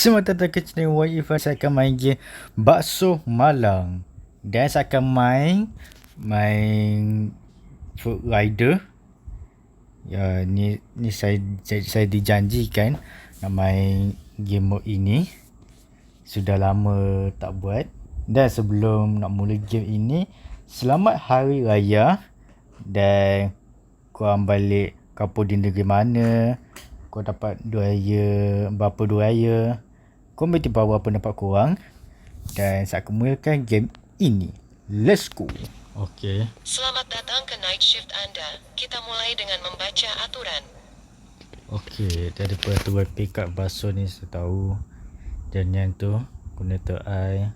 Semua datang ke channel YE Fun. Saya akan main game Bakso Malang. Dan saya akan main Fruit Rider. Ya, ni saya dijanjikan nak main game mode ini. Sudah lama tak buat. Dan sebelum nak mula game ini, selamat Hari Raya. Dan korang balik kampung di negeri mana, kau dapat berapa dua raya, komentar bawah pendapat korang. Dan saya akan mulakan game ini. Let's go. Okay. Selamat datang ke night shift anda. Kita mulai dengan membaca aturan. Okay, dari peraturan pick up bakso ni saya tahu. Dan yang tu, guna I.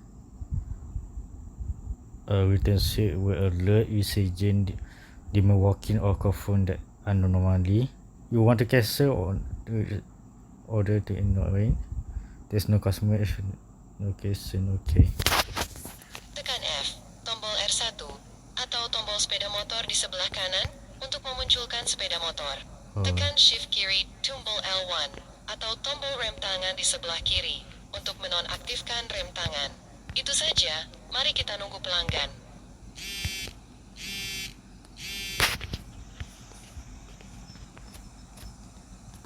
A written sheet will alert usage demon walking or confirm that anomaly. You want to cancel or order to ignore it. There's no customer location. Okay. Tekan F, tombol R1 atau tombol sepeda motor di sebelah kanan untuk memunculkan sepeda motor. Tekan shift kiri tombol L1 atau tombol rem tangan di sebelah kiri untuk menonaktifkan rem tangan. Itu saja, mari kita nunggu pelanggan.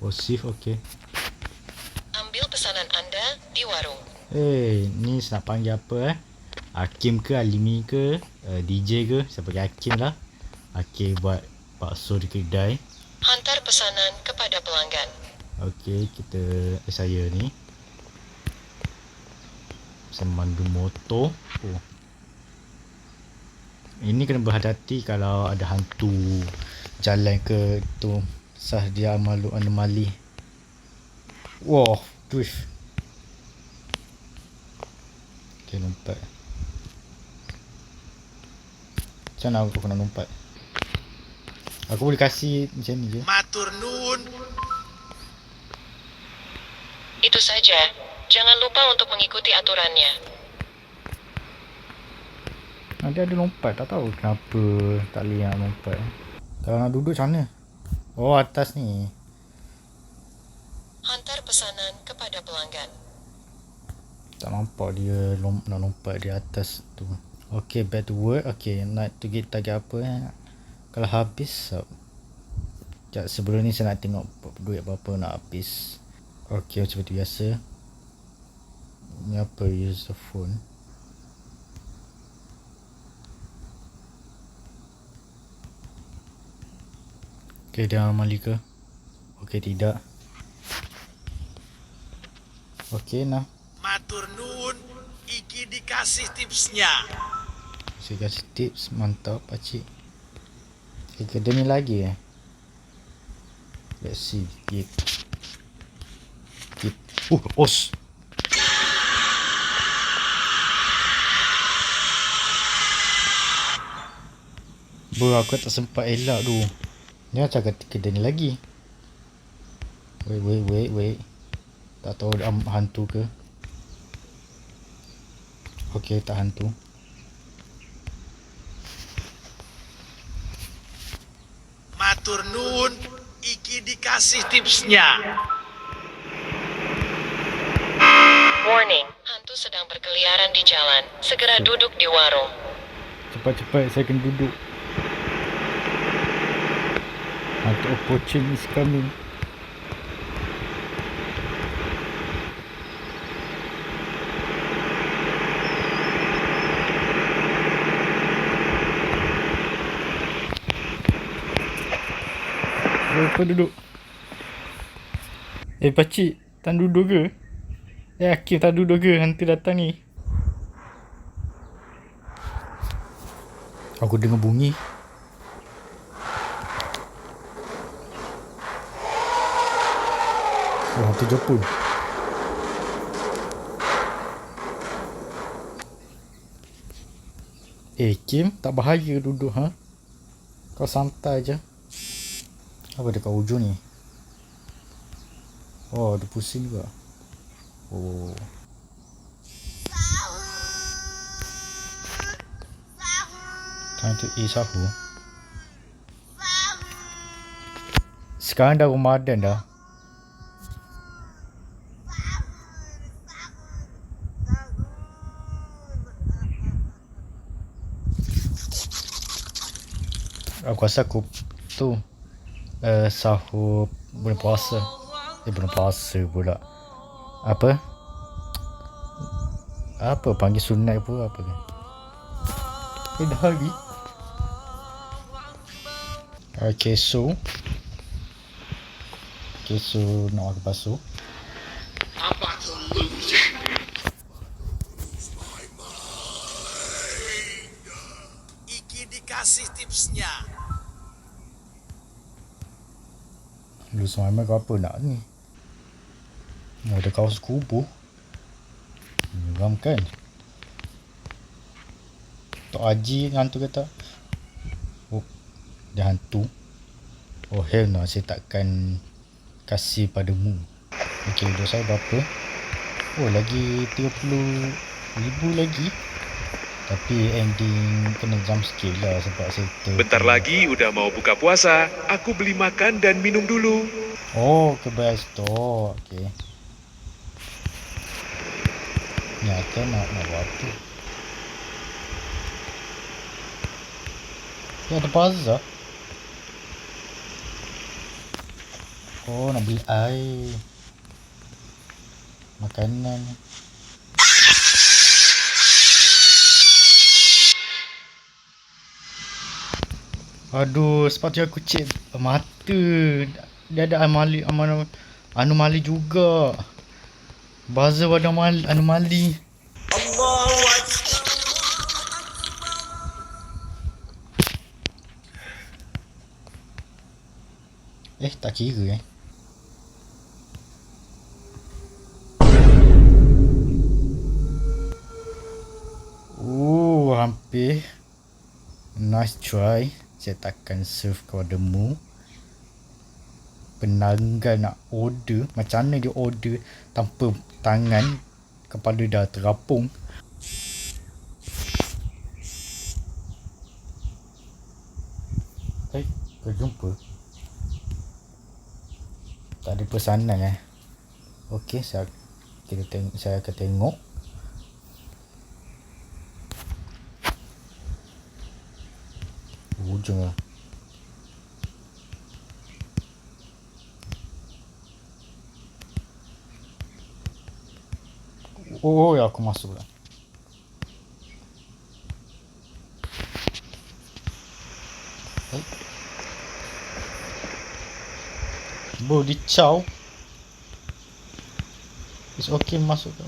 Posif, okay. Ambil pesanan anda di warung. Ni nak panggil apa Hakim ke, Alimi ke, DJ ke? Saya panggil Hakim lah. Hakim buat bakso di kedai. Hantar pesanan kepada pelanggan. Okay, saya ni saya mandu motor. Ini kena berhati-hati kalau ada hantu jalan ke tu. Sah dia anomali. Wow, drift. Okay, lompat. Macam mana aku kena lompat? Aku boleh kasih macam ni je. Matur nuwun. Itu saja. Jangan lupa untuk mengikuti aturannya. Dia ada lompat. Tak tahu kenapa tak boleh nak lompat. Kalau nak duduk macam mana? Oh, atas ni. Hantar pesanan kepada pelanggan. Tak nampak dia nak lompat di atas tu. Okay, back to work. Okay, nak target apa Kalau habis sekejap, sebelum ni saya nak tengok duit berapa nak habis. Okay, macam biasa. Ni apa, use the phone. Okay, dia anomali ke? Okay, tidak. Okay, nah. Matur nuwun. Iki dikasih tipsnya. Saya kasih tips. Mantap, pakcik. Okay, ada ni lagi Let's see. Git. Os. Bro, aku tak sempat elak tu. Ni macam kedai ni lagi. Wait. Tak tahu hantu ke. Okay, tak hantu. Matur nuwun. Iki dikasih tipsnya. Warning, hantu sedang berkeliaran di jalan. Segera duduk di warung. Cepat, saya kena duduk. Hantu approaching is coming. Lupa duduk. Pakcik, tak duduk ke? Hakim tak duduk ke? Hantu datang ni. Aku dengar bunyi. Oh, hantu Jepun. Kim, tak bahaya duduk Kau santai je. Apa dekat hujung ni? Oh, ada pusing juga. Oh. Time to eat sahur. Sekarang dah Ramadan dah. Aku rasa aku tu sahur bulan puasa. Bulan puasa pula. Apa? Apa panggil sunat pun apa kan? Dah habis. Kesu nak makan basuh. Iki dikasih tipsnya. Lu semalam kau apa nak ni? Ada kaos kubuh. Menyeramkan. Tok Haji hantu kata. Oh, dia hantu. Oh hell no, saya takkan kasih padamu. Okey, dah saya berapa? Oh, lagi 30,000 lagi. Tapi ending kena jump scare lah sebab saya Bentar lagi udah mau buka puasa. Aku beli makan dan minum dulu. Oh, ke bayar store. Okey. Nyata nak buat apa? Ya, ada bazar. Oh, nak beli air. Makanan. Aduh, sepatutnya aku cek mata. Dia ada anomali juga. Buzzer ada anomali. Tak kira hampir. Nice try. Saya takkan serve kepadamu. Pelanggan nak order, macam mana dia order tanpa tangan, kepala dah terapung. Kau jumpa? Tak ada pesanan Okey, saya akan tengok. Hujung lah. Oh, ya aku masuk lah. Bro, dicau. It's okay masuk ke?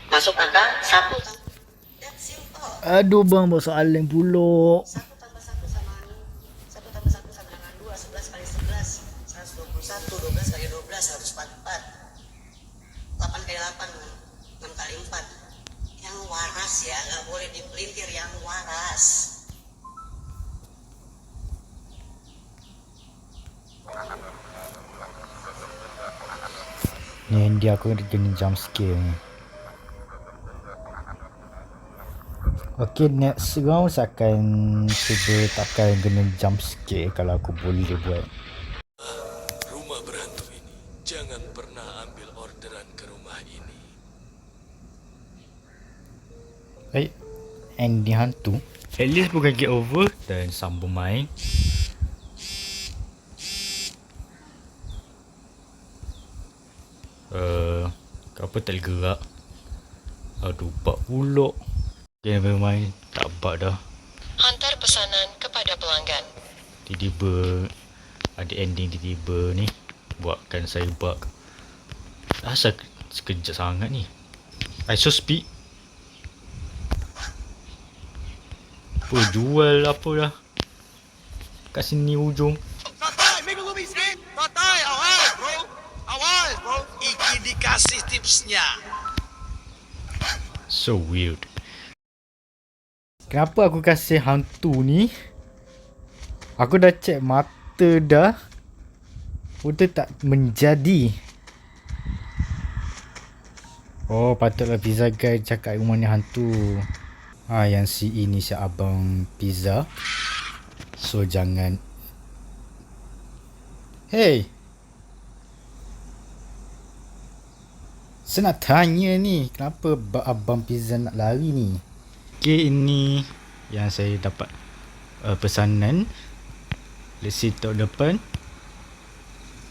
Masuk angka 1. That's simple. Aduh bang, soalan pula. 1 tambah 1 sama 1 tambah 1 sama dengan 2. 11 kali 11 121. 12 kali 12 144. 8 kali 8 6 kali 4. Yang waras ya, nggak boleh dipelintir, yang waras. Ni dia aku kena jump scare ni. Okay, next round saya akan cuba takkan kena jump scare kalau aku boleh buat. Rumah berhantu ini, jangan pernah ambil orderan ke rumah ini. Ending hantu. At least bukan get over dan sambung main. Apa tak gerak? Aduh, bak pulak. Okay, never mind. Tak bak dah. Hantar pesanan kepada pelanggan. Tiba-tiba ada ending tiba-tiba ni. Buatkan saya bug. Asal sekejap sangat ni. I so speed. Apa jual apa dah. Kat sini ujung. Iki dikasih tipsnya. So weird. Kenapa aku kasih hantu ni? Aku dah check mata dah. Udah tak menjadi. Oh, patutlah Pizza Guy cakap rumah ni hantu. Yang si ini si abang pizza. So jangan. Hey. Saya nak tanya ni, kenapa abang pizza nak lari ni? Okay, ini yang saya dapat pesanan. Let's see tahun depan.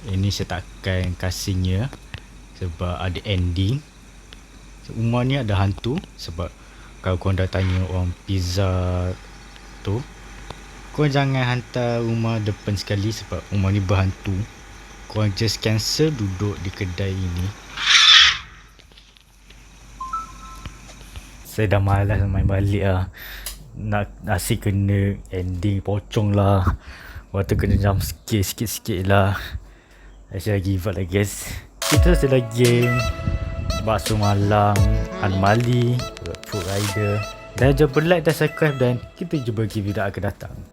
Ini saya takkan kasihnya sebab ada ending. Rumah ni ada hantu. Sebab kalau korang dah tanya orang pizza tu, korang jangan hantar rumah depan sekali sebab rumah ni berhantu. Korang just cancel duduk di kedai ini. Saya dah malas main balik lah. Nasi kena ending pocong lah. Waktu kena jump scare sikit-sikit lah. I shall give up lah guys. Kita selesai lagi game Bakso Malang, Anomali, Food Rider. Dan jangan lupa like dan subscribe, dan kita jumpa lagi video akan datang.